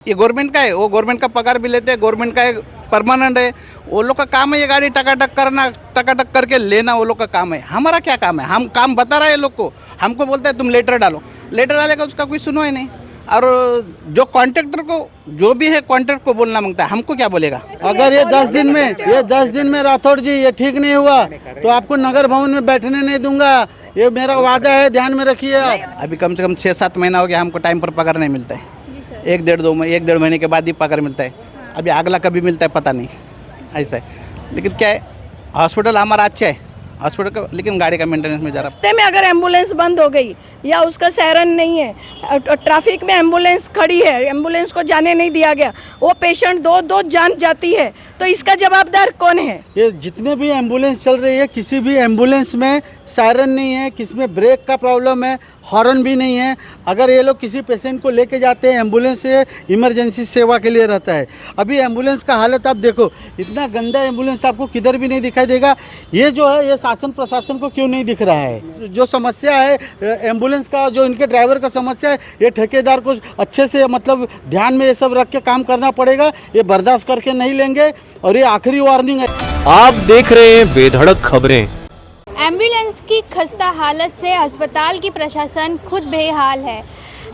ये गवर्नमेंट का है, वो गवर्नमेंट का पगार भी लेते हैं, गवर्नमेंट का है, परमानेंट है। वो लोग का काम है ये गाड़ी टकाटक करना, टकाटक करके लेना, वो लोग का काम है। हमारा क्या काम है? हम काम बता रहे हैं लोग को, हमको बोलते हैं तुम लेटर डालो, लेटर डालेगा उसका कोई सुनवाई नहीं। और जो कॉन्ट्रैक्टर को जो भी है कॉन्ट्रैक्ट को बोलना मांगता है, हमको क्या बोलेगा? अगर ये 10 दिन में राठौड़ जी ये ठीक नहीं हुआ तो आपको नगर भवन में बैठने नहीं दूंगा, ये मेरा वादा है, ध्यान में रखिए आप। अभी कम से कम 6-7 महीना हो गया हमको टाइम पर पगार नहीं मिलता है। 1-1.5 महीने के बाद ही पगार मिलता है। अभी अगला कभी मिलता है पता नहीं, ऐसा है। लेकिन क्या है, हॉस्पिटल हमारा अच्छा है हॉस्पिटल का, लेकिन गाड़ी का मेंटेनेंस में जा रहा। रास्ते में अगर एम्बुलेंस बंद हो गई या उसका सायरन नहीं है, ट्रैफिक में एम्बुलेंस खड़ी है, एम्बुलेंस को जाने नहीं दिया गया, वो पेशेंट दो जान जाती है, तो इसका जवाबदार कौन है? ये जितने भी एम्बुलेंस चल रही है, किसी भी एम्बुलेंस में सायरन नहीं है, किसी में ब्रेक का प्रॉब्लम है, हॉर्न भी नहीं है। अगर ये लोग किसी पेशेंट को लेके जाते हैं, एम्बुलेंस से इमरजेंसी सेवा के लिए रहता है। अभी एम्बुलेंस का हालत आप देखो, इतना गंदा एम्बुलेंस आपको किधर भी नहीं दिखाई देगा। ये जो है, ये शासन प्रशासन को क्यों नहीं दिख रहा है? जो समस्या है एम्बुलेंस का, जो इनके ड्राइवर का समस्या है, ये ठेकेदार को अच्छे से मतलब ध्यान में ये सब रख के काम करना पड़ेगा। ये बर्दाश्त करके नहीं लेंगे और ये आखिरी वार्निंग है। आप देख रहे हैं बेधड़क खबरें। एम्बुलेंस की खस्ता हालत से अस्पताल की प्रशासन खुद बेहाल है।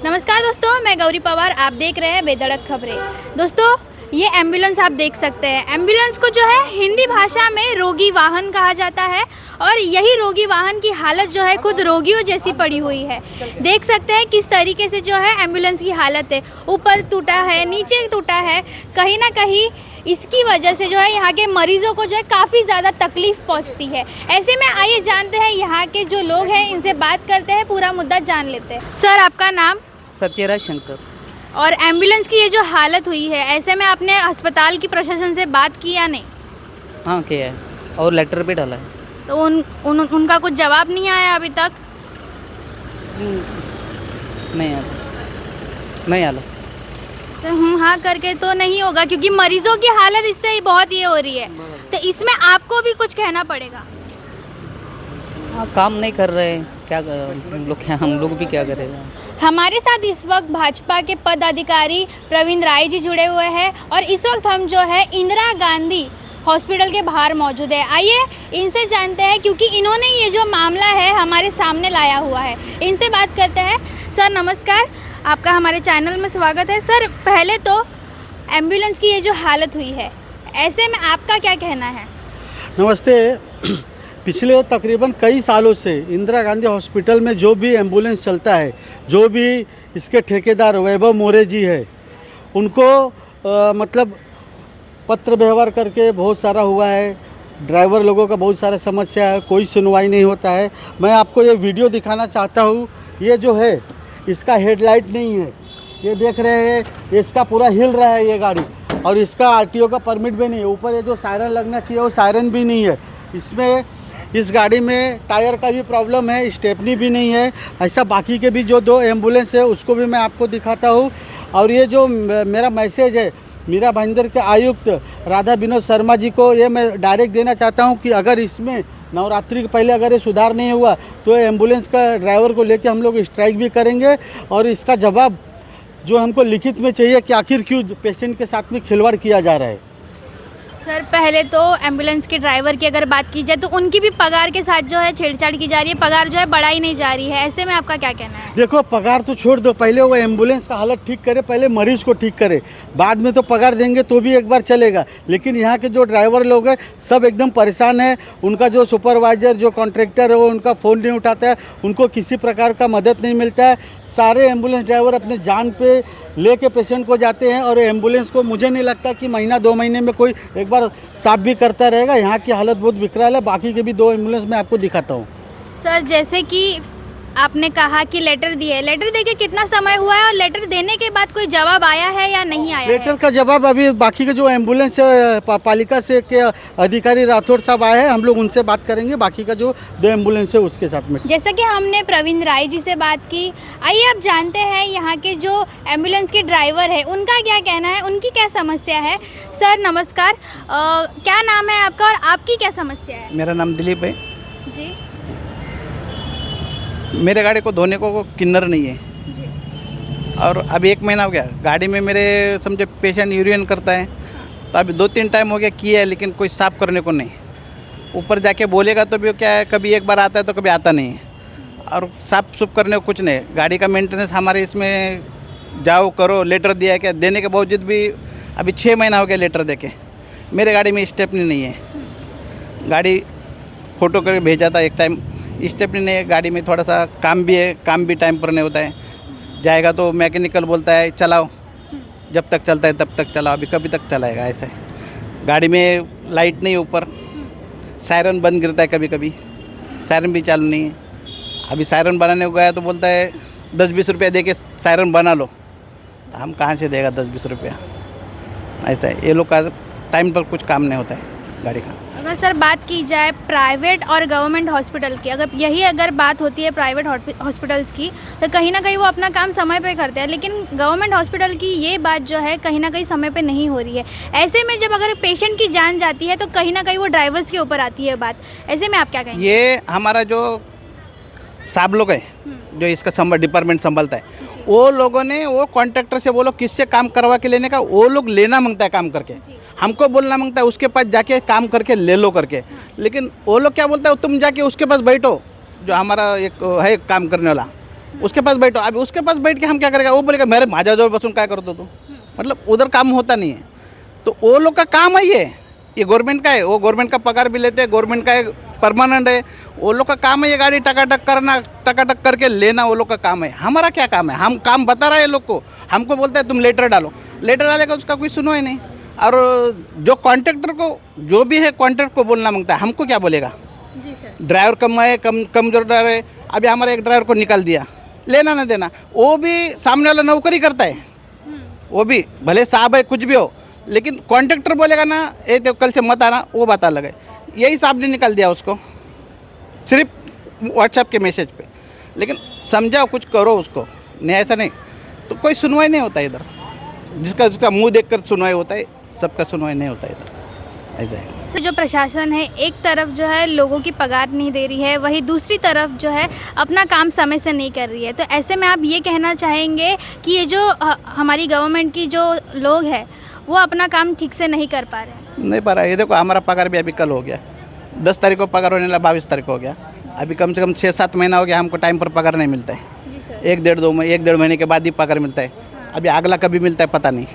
नमस्कार दोस्तों, मैं गौरी पवार, आप देख रहे हैं बेधड़क खबरें। दोस्तों, ये एम्बुलेंस आप देख सकते हैं। एम्बुलेंस को जो है हिंदी भाषा में रोगी वाहन कहा जाता है, और यही रोगी वाहन की हालत जो है खुद रोगियों जैसी पड़ी हुई है। देख सकते हैं किस तरीके से जो है एम्बुलेंस की हालत है, ऊपर टूटा है, नीचे टूटा है। कहीं ना कहीं इसकी वजह से जो है यहाँ के मरीजों को जो है काफ़ी ज़्यादा तकलीफ पहुँचती है। ऐसे में आइए जानते हैं यहाँ के जो लोग हैं, इनसे बात करते हैं, पूरा मुद्दा जान लेते हैं। सर, आपका नाम? सत्यराज शंकर। और एम्बुलेंस की ये जो हालत हुई है, ऐसे में आपने अस्पताल की प्रशासन से बात की या नहीं? हाँ किया है, और लेटर भी डाला है। तो उनका कुछ जवाब नहीं आया अभी तक? नहीं आला। तो हाँ करके तो नहीं होगा, क्योंकि मरीजों की हालत इससे ही बहुत ये हो रही है। तो इसमें आपको भी कुछ कहना पड़ेगा। हाँ, काम नहीं कर रहे, क्या हम लोग भी क्या करेगा। हमारे साथ इस वक्त भाजपा के पदाधिकारी प्रवीण राय जी जुड़े हुए हैं, और इस वक्त हम जो है इंदिरा गांधी हॉस्पिटल के बाहर मौजूद है। आइए इनसे जानते हैं, क्योंकि इन्होंने ये जो मामला है हमारे सामने लाया हुआ है। इनसे बात करते हैं। सर नमस्कार, आपका हमारे चैनल में स्वागत है। सर, पहले तो एम्बुलेंस की ये जो हालत हुई है, ऐसे में आपका क्या कहना है? नमस्ते। पिछले तकरीबन कई सालों से इंदिरा गांधी हॉस्पिटल में जो भी एम्बुलेंस चलता है, जो भी इसके ठेकेदार वैभव मोरे जी है, उनको मतलब पत्र व्यवहार करके बहुत सारा हुआ है। ड्राइवर लोगों का बहुत सारा समस्या है, कोई सुनवाई नहीं होता है। मैं आपको ये वीडियो दिखाना चाहता हूँ। ये जो है, इसका हेडलाइट नहीं है, ये देख रहे हैं, इसका पूरा हिल रहा है ये गाड़ी, और इसका आरटीओ का परमिट भी नहीं है। ऊपर ये जो सायरन लगना चाहिए वो सायरन भी नहीं है। इसमें इस गाड़ी में टायर का भी प्रॉब्लम है, स्टेपनी भी नहीं है। ऐसा बाकी के भी जो 2 एम्बुलेंस है उसको भी मैं आपको दिखाता हूँ। और ये जो मेरा मैसेज है मीरा भाईंदर के आयुक्त राधा विनोद शर्मा जी को, ये मैं डायरेक्ट देना चाहता हूँ कि अगर इसमें नवरात्रि के पहले अगर ये सुधार नहीं हुआ तो एम्बुलेंस का ड्राइवर को लेकर हम लोग स्ट्राइक भी करेंगे। और इसका जवाब जो हमको लिखित में चाहिए कि आखिर क्यों पेशेंट के साथ में खिलवाड़ किया जा रहा है। सर, पहले तो एम्बुलेंस के ड्राइवर की अगर बात की जाए तो उनकी भी पगार के साथ जो है छेड़छाड़ की जा रही है, पगार जो है बढ़ाई नहीं जा रही है। ऐसे में आपका क्या कहना है? देखो, पगार तो छोड़ दो, पहले वो एम्बुलेंस का हालत ठीक करे, पहले मरीज को ठीक करे, बाद में तो पगार देंगे तो भी एक बार चलेगा। लेकिन यहाँ के जो ड्राइवर लोग हैं सब एकदम परेशान है। उनका जो सुपरवाइजर, जो कॉन्ट्रैक्टर है, वो उनका फ़ोन नहीं उठाता है, उनको किसी प्रकार का मदद नहीं मिलता है। सारे एम्बुलेंस ड्राइवर अपने जान पे लेके पेशेंट को जाते हैं, और एम्बुलेंस को मुझे नहीं लगता कि महीना 2 महीने में कोई एक बार साफ भी करता रहेगा। यहाँ की हालत बहुत विकराल है। बाकी के भी 2 एम्बुलेंस मैं आपको दिखाता हूँ। सर, जैसे कि आपने कहा कि लेटर दिए, लेटर देके कितना समय हुआ है, और लेटर देने के बाद कोई जवाब आया है या नहीं आया? लेटर का जवाब अभी बाकी के जो एम्बुलेंस पालिका से के अधिकारी राठौड़ साहब आए हैं, हम लोग उनसे बात करेंगे। बाकी का जो 2 एम्बुलेंस है उसके साथ में, जैसा कि हमने प्रवीण राय जी से बात की, आइए अब जानते हैं यहाँ के जो एम्बुलेंस के ड्राइवर है उनका क्या कहना है, उनकी क्या समस्या है। सर नमस्कार, क्या नाम है आपका और आपकी क्या समस्या है? मेरा नाम दिलीप है जी। मेरे गाड़ी को धोने को किन्नर नहीं है। और अभी 1 महीना हो गया गाड़ी में मेरे समझे पेशेंट यूरिन करता है, तो अभी 2-3 टाइम हो गया किया है, लेकिन कोई साफ़ करने को नहीं। ऊपर जाके बोलेगा तो भी क्या है, कभी एक बार आता है तो कभी आता नहीं है, और साफ सुफ करने को कुछ नहीं। गाड़ी का मेंटेनेंस हमारे इसमें जाओ करो, लेटर दिया है क्या, देने के बावजूद भी अभी 6 महीना हो गया लेटर देके, मेरे गाड़ी में स्टेपनी नहीं है। गाड़ी फ़ोटो करके भेजा था एक टाइम, स्टेपनी नहीं है गाड़ी में, थोड़ा सा काम भी है, काम भी टाइम पर नहीं होता है। जाएगा तो मैकेनिकल बोलता है चलाओ, जब तक चलता है तब तक चलाओ, अभी कभी तक चलाएगा ऐसा है। गाड़ी में लाइट नहीं, ऊपर सायरन बंद गिरता है कभी कभी, सायरन भी चालू नहीं है। अभी सायरन बनाने को गया तो बोलता है 10-20 रुपया दे के सायरन बना लो, तो हम कहाँ से देगा 10-20 रुपया, ऐसा है। ये लोग का टाइम पर कुछ काम नहीं होता है गाड़ी का। अगर सर बात की जाए प्राइवेट और गवर्नमेंट हॉस्पिटल की, अगर बात होती है प्राइवेट हॉस्पिटल्स की, तो कहीं ना कहीं वो अपना काम समय पे करते हैं, लेकिन गवर्नमेंट हॉस्पिटल की ये बात जो है कहीं ना कहीं समय पे नहीं हो रही है। ऐसे में जब अगर पेशेंट की जान जाती है तो कहीं ना कहीं वो ड्राइवर्स के ऊपर आती है बात। ऐसे में आप क्या कहेंगे? ये हमारा जो साहब लोग है जो इसका डिपार्टमेंट संभालता है, वो लोगों ने वो कॉन्ट्रैक्टर से बोलो किससे काम करवा के लेने का, वो लोग लेना मांगता है काम करके, हमको बोलना मांगता है उसके पास जाके काम करके ले लो करके। लेकिन वो लोग क्या बोलता है, तुम जाके उसके पास बैठो, जो हमारा एक है काम करने वाला, उसके पास बैठो। अभी उसके पास बैठ के हम क्या करेगा, वो बोलेगा मेरे माझा जोर बसून क्या करते तुम, मतलब उधर काम होता नहीं है। तो वो लोग का काम है ये गवर्नमेंट का है, वो गवर्नमेंट का पगार भी लेते हैं, गवर्नमेंट का परमानेंट है। वो लोग का काम है ये गाड़ी टकाटक करना, टकाटक करके लेना, वो लोग का काम है। हमारा क्या काम है, हम काम बता रहे हैं लोग को, हमको बोलते हैं तुम लेटर डालो, लेटर डालेगा उसका कोई सुनो ही नहीं। और जो कॉन्ट्रैक्टर को जो भी है कॉन्ट्रैक्ट को बोलना मांगता है, हमको क्या बोलेगा। जी सर। ड्राइवर कम है, कमजोर ड्राइवर है, अभी हमारे एक ड्राइवर को निकाल दिया, लेना ना देना, वो भी सामने वाला नौकरी करता है, वो भी भले साहब है कुछ भी हो, लेकिन कॉन्ट्रैक्टर बोलेगा ना ये तो कल से मत आना, वो बात अलग है। यही साहब ने निकाल दिया उसको सिर्फ व्हाट्सएप के मैसेज पे, लेकिन समझाओ कुछ करो उसको, नहीं ऐसा नहीं तो कोई सुनवाई नहीं होता इधर। जिसका मुंह देखकर सुनवाई होता है, सबका सुनवाई नहीं होता इधर, ऐसा है। तो जो प्रशासन है एक तरफ जो है लोगों की पगार नहीं दे रही है, वहीं दूसरी तरफ जो है अपना काम समय से नहीं कर रही है, तो ऐसे में आप ये कहना चाहेंगे कि ये जो हमारी गवर्नमेंट की जो लोग हैं वो अपना काम ठीक से नहीं कर पा रहे हैं? नहीं पा रहा है। ये देखो हमारा पगार भी अभी कल हो गया, 10 तारीख को पगार होने लगा, 22 तारीख को हो गया, अभी कम से कम 6-7 महीना हो गया हमको टाइम पर पगार नहीं मिलता है। जी सर। 1-1.5 महीने के बाद ही पगार मिलता है, अभी अगला कभी मिलता है पता नहीं,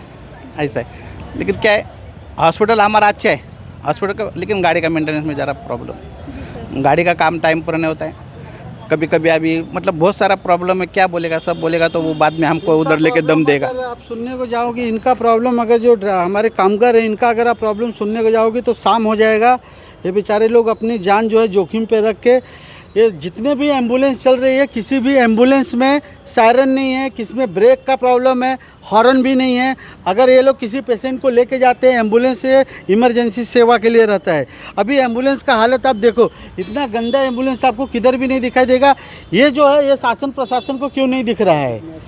ऐसा है। लेकिन क्या है, हॉस्पिटल हमारा अच्छा है हॉस्पिटल का, लेकिन गाड़ी का मेंटेनेंस में ज़रा प्रॉब्लम, गाड़ी का काम टाइम पर नहीं होता है, कभी कभी अभी मतलब बहुत सारा प्रॉब्लम है। क्या बोलेगा, सब बोलेगा तो वो बाद में हमको उधर लेके दम देगा। अगर आप सुनने को जाओगे इनका प्रॉब्लम, अगर जो हमारे कामगार है इनका अगर आप प्रॉब्लम सुनने को जाओगे तो शाम हो जाएगा। ये बेचारे लोग अपनी जान जो है जोखिम पे रख के, ये जितने भी एम्बुलेंस चल रही है, किसी भी एम्बुलेंस में सायरन नहीं है, किसी में ब्रेक का प्रॉब्लम है, हॉर्न भी नहीं है। अगर ये लोग किसी पेशेंट को लेके जाते हैं, एम्बुलेंस से इमरजेंसी सेवा के लिए रहता है। अभी एम्बुलेंस का हालत आप देखो, इतना गंदा एम्बुलेंस आपको किधर भी नहीं दिखाई देगा। ये जो है ये शासन प्रशासन को क्यों नहीं दिख रहा है,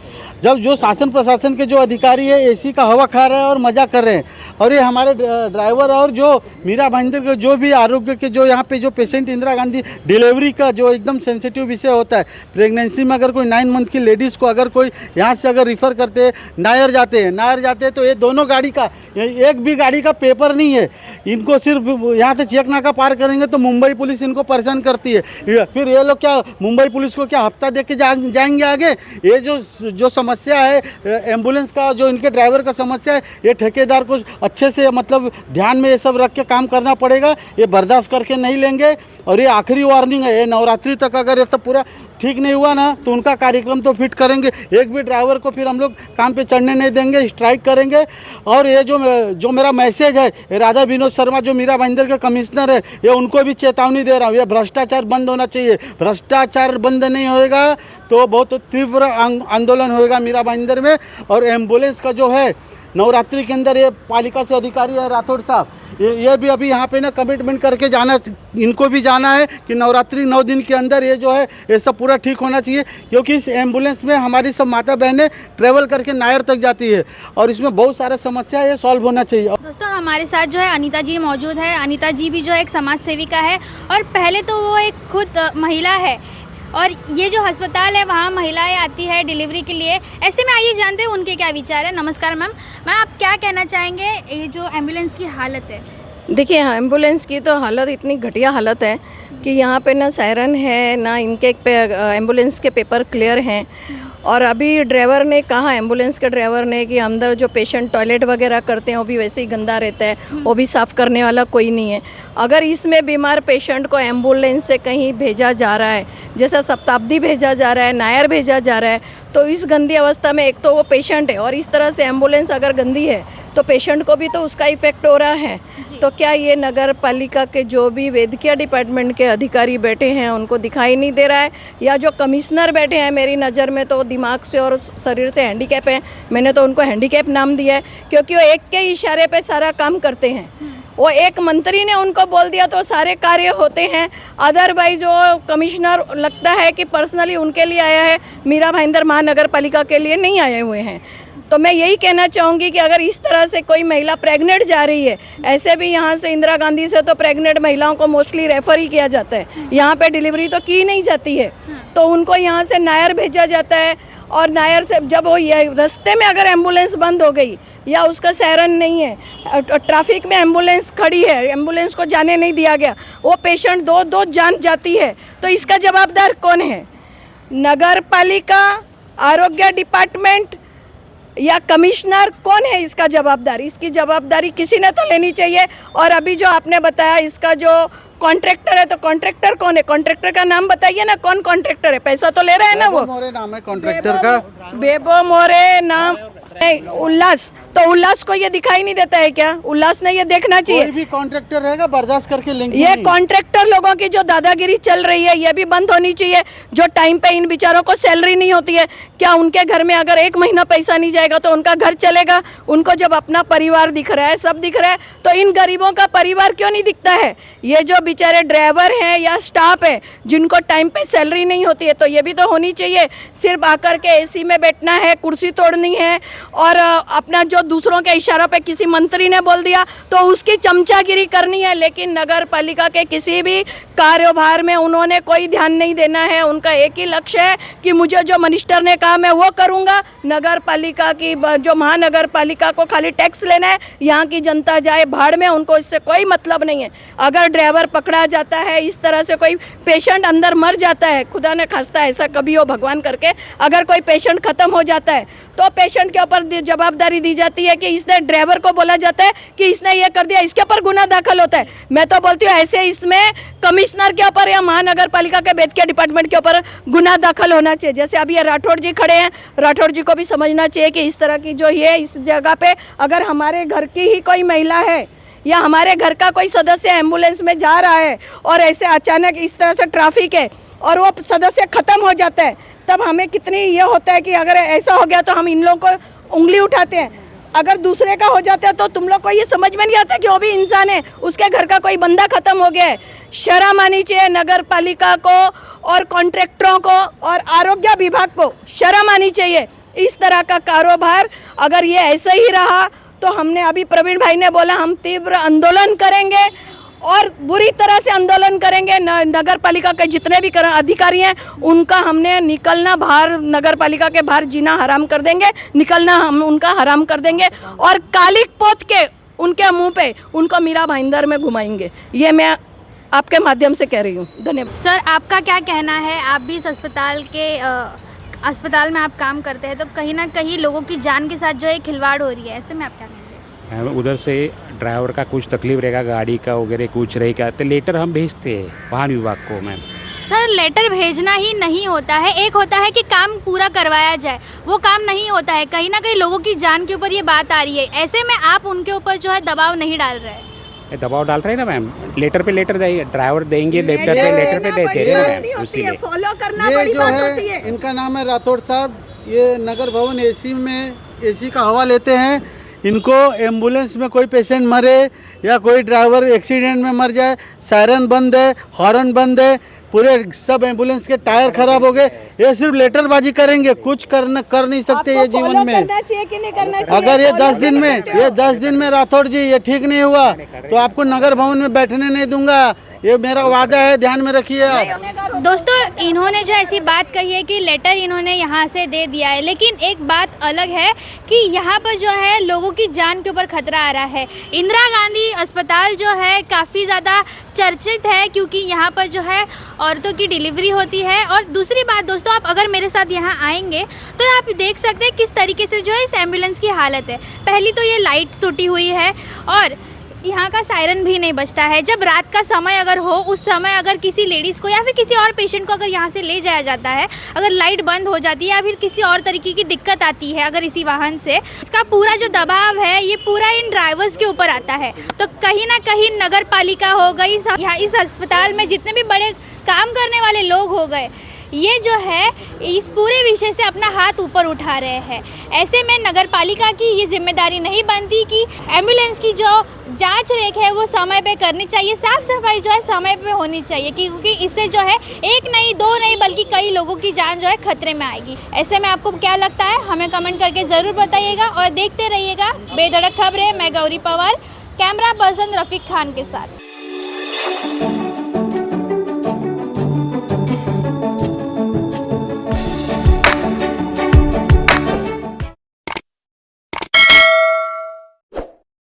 जब जो शासन प्रशासन के जो अधिकारी है एसी का हवा खा रहे हैं और मज़ा कर रहे हैं, और ये हमारे ड्राइवर और जो मीरा भाईंदर के जो भी आरोग्य के जो यहाँ पे जो पेशेंट इंदिरा गांधी डिलीवरी का जो एकदम सेंसिटिव विषय होता है, प्रेगनेंसी में अगर कोई 9 मंथ की लेडीज़ को अगर कोई यहाँ से अगर रिफ़र करते हैं, नायर जाते हैं तो ये दोनों गाड़ी का एक भी गाड़ी का पेपर नहीं है। इनको सिर्फ यहाँ से चेक नाका पार करेंगे तो मुंबई पुलिस इनको परेशान करती है। फिर ये लोग क्या मुंबई पुलिस को क्या हफ्ता दे के जाएंगे आगे। ये जो समस्या है एम्बुलेंस का, जो इनके ड्राइवर का समस्या है, ये ठेकेदार को अच्छे से मतलब ध्यान में ये सब रख के काम करना पड़ेगा। ये बर्दाश्त करके नहीं लेंगे। और ये आखिरी वार्निंग है, ये नवरात्रि तक अगर ये सब पूरा ठीक नहीं हुआ ना तो उनका कार्यक्रम तो फिट करेंगे। एक भी ड्राइवर को फिर हम लोग काम पे चढ़ने नहीं देंगे, स्ट्राइक करेंगे। और ये जो मेरा मैसेज है, राधा विनोद शर्मा जो मीरा भाईंदर के कमिश्नर है, ये उनको भी चेतावनी दे रहा हूँ, ये भ्रष्टाचार बंद होना चाहिए। भ्रष्टाचार बंद नहीं होएगा तो बहुत तीव्र आंदोलन होएगा मीरा भाईंदर में। और एम्बुलेंस का जो है नवरात्रि के अंदर, ये पालिका से अधिकारी है राठौड़ साहब, ये भी अभी यहाँ पे ना कमिटमेंट करके जाना, इनको भी जाना है कि नवरात्रि 9 दिन के अंदर ये जो है ये सब पूरा ठीक होना चाहिए। क्योंकि इस एम्बुलेंस में हमारी सब माता बहनें ट्रेवल करके नायर तक जाती है और इसमें बहुत सारा समस्या ये सॉल्व होना चाहिए। दोस्तों हमारे साथ जो है अनीता जी मौजूद है। अनीता जी भी जो है एक समाज सेविका है और पहले तो वो एक खुद महिला है और ये जो अस्पताल है वहाँ महिलाएं आती है डिलीवरी के लिए। ऐसे में आइए जानते हैं उनके क्या विचार है। नमस्कार मैम, आप क्या कहना चाहेंगे ये जो एम्बुलेंस की हालत है? देखिए, एम्बुलेंस की तो हालत इतनी घटिया हालत है कि यहाँ पे ना सायरन है, ना इनके एम्बुलेंस के पेपर क्लियर हैं। और अभी ड्राइवर ने कहा, एम्बुलेंस के ड्राइवर ने, कि अंदर जो पेशेंट टॉयलेट वगैरह करते हैं वो भी वैसे ही गंदा रहता है, वो भी साफ़ करने वाला कोई नहीं है। अगर इसमें बीमार पेशेंट को एम्बुलेंस से कहीं भेजा जा रहा है, जैसा शताब्दी भेजा जा रहा है, नायर भेजा जा रहा है, तो इस गंदी अवस्था में एक तो वो पेशेंट है, और इस तरह से एम्बुलेंस अगर गंदी है तो पेशेंट को भी तो उसका इफेक्ट हो रहा है। तो क्या ये नगर पालिका के जो भी वैद्यकीय डिपार्टमेंट के अधिकारी बैठे हैं उनको दिखाई नहीं दे रहा है, या जो कमिश्नर बैठे हैं, मेरी नज़र में तो दिमाग से और शरीर से हैंडीकैप हैं, मैंने तो उनको हैंडीकैप नाम दिया है, क्योंकि वो एक के इशारे पे सारा काम करते हैं। वो एक मंत्री ने उनको बोल दिया तो सारे कार्य होते हैं। अदरवाइज वो कमिश्नर लगता है कि पर्सनली उनके लिए आया है, मीरा भाईंदर महानगर पालिका के लिए नहीं आए हुए हैं। तो मैं यही कहना चाहूँगी कि अगर इस तरह से कोई महिला प्रेग्नेंट जा रही है, ऐसे भी यहाँ से इंदिरा गांधी से तो प्रेग्नेंट महिलाओं को मोस्टली रेफ़र ही किया जाता है, यहाँ पे डिलीवरी तो की नहीं जाती है, तो उनको यहाँ से नायर भेजा जाता है। और नायर से जब वो ये रास्ते में अगर एम्बुलेंस बंद हो गई या उसका सायरन नहीं है, ट्रैफिक में एम्बुलेंस खड़ी है, एम्बुलेंस को जाने नहीं दिया गया, वो पेशेंट दो जान जाती है, तो इसका जवाबदार कौन है? नगर पालिका, आरोग्य डिपार्टमेंट या कमिश्नर? कौन है इसका जवाबदार? इसकी जवाबदारी किसी ने तो लेनी चाहिए। और अभी जो आपने बताया इसका जो कॉन्ट्रैक्टर है, तो कॉन्ट्रैक्टर कौन है? कॉन्ट्रैक्टर का नाम बताइए ना, कौन कॉन्ट्रैक्टर है? पैसा तो ले रहा है ना वो। मोरे नाम है कॉन्ट्रैक्टर का। बेबो मोरे नाम नहीं, उल्लास। तो उल्लास को ये दिखाई नहीं देता है क्या? उल्लास ने ये देखना चाहिए। कोई भी कॉन्ट्रैक्टर रहेगा बर्दाश्त करके लेंगे। ये कॉन्ट्रैक्टर लोगों की जो दादागिरी चल रही है ये भी बंद होनी चाहिए। जो टाइम पे इन बेचारों को सैलरी नहीं होती है, क्या उनके घर में अगर 1 महीना पैसा नहीं जाएगा तो उनका घर चलेगा? उनको जब अपना परिवार दिख रहा है, सब दिख रहा है, तो इन गरीबों का परिवार क्यों नहीं दिखता है? ये जो बेचारे ड्राइवर हैं या स्टाफ है जिनको टाइम पे सैलरी नहीं होती है, तो ये भी तो होनी चाहिए। सिर्फ आकर के एसी में बैठना है, कुर्सी तोड़नी है, और अपना जो दूसरों के इशारों पे किसी मंत्री ने बोल दिया तो उसकी चमचागिरी करनी है। लेकिन नगर पालिका के किसी भी कारोबार में उन्होंने कोई ध्यान नहीं देना है। उनका एक ही लक्ष्य है कि मुझे जो मिनिस्टर ने कहा मैं वो करूँगा। नगर पालिका की जो महानगर पालिका को खाली टैक्स लेना है, यहाँ की जनता जाए भाड़ में, उनको इससे कोई मतलब नहीं है। अगर ड्राइवर पकड़ा जाता है, इस तरह से कोई पेशेंट अंदर मर जाता है, खुदा न खास्ता ऐसा कभी हो भगवान करके, अगर कोई पेशेंट ख़त्म हो जाता है तो पेशेंट के ऊपर जवाबदारी दी जाती है कि इसने, ड्राइवर को बोला जाता है कि इसने ये कर दिया, इसके ऊपर गुना दाखिल होता है। मैं तो बोलती हूँ ऐसे इसमें कमिश्नर के ऊपर या महानगर पालिका के वैद्यकीय डिपार्टमेंट के ऊपर गुना दाखिल होना चाहिए। जैसे अभी ये राठौड़ जी खड़े हैं, राठौड़ जी को भी समझना चाहिए कि इस तरह की जो ये इस जगह पे अगर हमारे घर की ही कोई महिला है या हमारे घर का कोई सदस्य एम्बुलेंस में जा रहा है और ऐसे अचानक इस तरह से ट्रैफिक है और वो सदस्य ख़त्म हो जाता है, तब हमें कितनी ये होता है कि अगर ऐसा हो गया तो हम इन लोगों को उंगली उठाते हैं। अगर दूसरे का हो जाता है तो तुम लोग को ये समझ में नहीं आता कि वो भी इंसान है, उसके घर का कोई बंदा ख़त्म हो गया है। शर्म आनी चाहिए नगर पालिका को और कॉन्ट्रैक्टरों को और आरोग्य विभाग को, शर्म आनी चाहिए। इस तरह का कारोबार अगर ये ऐसे ही रहा तो हमने अभी प्रवीण भाई ने बोला हम तीव्र आंदोलन करेंगे और बुरी तरह से आंदोलन करेंगे। नगर पालिका के जितने भी अधिकारी हैं उनका हमने निकलना बाहर, नगर पालिका के बाहर जीना हराम कर देंगे, निकलना हम उनका हराम कर देंगे और कालिक पोत के उनके मुंह पे उनको मीरा भाईंदर में घुमाएंगे। ये मैं आपके माध्यम से कह रही हूँ। धन्यवाद। सर, आपका क्या कहना है? आप भी इस अस्पताल में आप काम करते हैं, तो कहीं ना कहीं लोगों की जान के साथ जो है खिलवाड़ हो रही है, ऐसे में आप क्या कहेंगे? उधर से ड्राइवर का कुछ तकलीफ रहेगा, गाड़ी का वगैरह कुछ रहेगा, तो लेटर हम भेजते हैं वाहन विभाग को। मैम सर, लेटर भेजना ही नहीं होता है, एक होता है कि काम पूरा करवाया जाए, वो काम नहीं होता है। कहीं ना कहीं लोगों की जान के ऊपर ये बात आ रही है, ऐसे में आप उनके ऊपर जो है दबाव नहीं डाल रहे हैं? दबाव डाल रहे हैं ना मैम, लेटर पे लेटर देंगे, ड्राइवर देंगे, लेटर पे दे रहे हैं मैम, उसी में फॉलो करना ये बड़ी जो बात होती है है। इनका नाम है राठौड़ साहब, ये नगर भवन एसी में एसी का हवा लेते हैं। इनको एम्बुलेंस में कोई पेशेंट मरे या कोई ड्राइवर एक्सीडेंट में मर जाए, सायरन बंद है, हॉर्न बंद है, पूरे सब एम्बुलेंस के टायर खराब हो गए, ये सिर्फ लेटरबाजी करेंगे, कुछ कर नहीं सकते ये जीवन में। करना चाहिए कि नहीं करना चाहिए? अगर ये 10 दिन में राठौड़ जी ये ठीक नहीं हुआ तो आपको नगर भवन में बैठने नहीं दूंगा। ये मेरा वादा है, ध्यान में रखिए आप। दोस्तों इन्होंने जो ऐसी बात कही है कि लेटर इन्होंने यहाँ से दे दिया है, लेकिन एक बात अलग है कि यहाँ पर जो है लोगों की जान के ऊपर खतरा आ रहा है। इंदिरा गांधी अस्पताल जो है काफ़ी ज़्यादा चर्चित है क्योंकि यहाँ पर जो है औरतों की डिलीवरी होती है। और दूसरी बात दोस्तों, आप अगर मेरे साथ यहाँ आएंगे तो आप देख सकते हैं किस तरीके से जो है इस एम्बुलेंस की हालत है। पहली तो ये लाइट टूटी हुई है और यहाँ का सायरन भी नहीं बजता है। जब रात का समय अगर हो, उस समय अगर किसी लेडीज़ को या फिर किसी और पेशेंट को अगर यहाँ से ले जाया जाता है, अगर लाइट बंद हो जाती है या फिर किसी और तरीके की दिक्कत आती है अगर इसी वाहन से, इसका पूरा जो दबाव है ये पूरा इन ड्राइवर्स के ऊपर आता है। तो कहीं ना कहीं नगर पालिका हो गई, यहाँ इस अस्पताल में जितने भी बड़े काम करने वाले लोग हो गए, ये जो है इस पूरे विषय से अपना हाथ ऊपर उठा रहे हैं। ऐसे में नगर पालिका की ये जिम्मेदारी नहीं बनती कि एम्बुलेंस की जो जांच रेख है वो समय पे करनी चाहिए, साफ सफाई जो है समय पे होनी चाहिए, क्योंकि इससे जो है एक नहीं दो नहीं बल्कि कई लोगों की जान जो है खतरे में आएगी। ऐसे में आपको क्या लगता है हमें कमेंट करके ज़रूर बताइएगा और देखते रहिएगा बेधड़क खबरें। मैं गौरी पवार, कैमरा पर्सन रफीक खान के साथ।